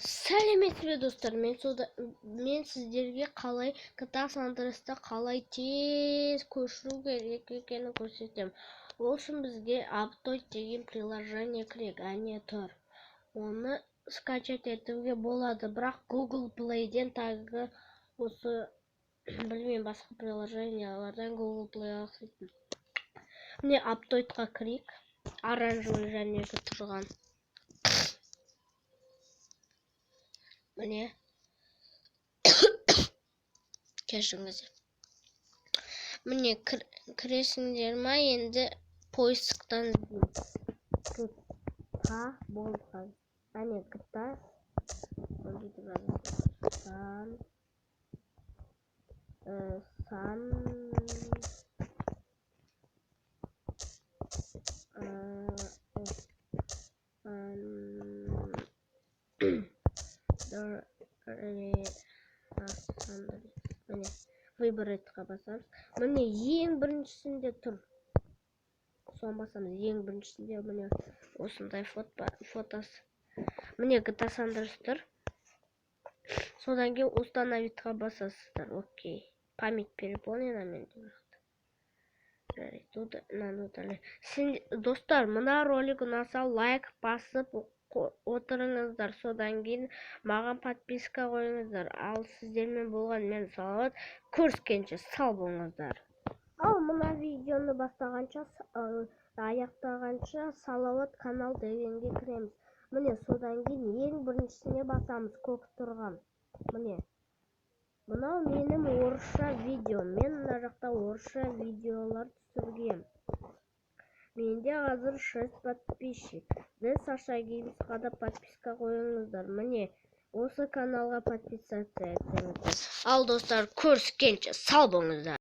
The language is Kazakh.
Сәлеметсіз бе достар, мен сіздерге қалай GTA San Andreas'та қалай тез көшіру керек екенін көрсетемін. Ол үшін бізге Aptoide деген приложение керек, әне тұр. Оны скачать етуге болады, бірақ Google Play'ден тағы осы білмеймін басқа приложениялардан Google Play'ға қосылсын. Міне Aptoide'ға кірейік, оранжевый және тұрған. Міне кешіріңіздер. Міне кіресіңдер ма, енді поисктан GTA болды. Әне GTA выбор етіға басамыз. Міне ең біріншісінде тұр. Соған басамыз. Ең біріншісінде міне осындай фотосы. Міне GTA San Andreas тұр. Содан кейін установитқа басасыздар. Окей. Память переполнена менде. Достар, мына ролик ұнаса лайк басып отырыңыздар. Содан кейін маған подписка қойыңыздар. Ал сіздермен болған мен Салауат. Көріскенше сау болыңыздар. Ал мына видеоны бастағанша, аяқтағанша Салауат канал дегенге кіреміз. Міне содан кейін ең біріншісіне басамыз, көк тұрған. Міне. Мынау менің орысша видео. Мен мына жақта орысша видеолар түсіргем. Менде қазір 6 подписчик. Сіз Саша Геймсқа да подписка қойыңыздар. Міне осы каналға подписация етіңіздер. Ал достар, көріскенше сау болыңыздар.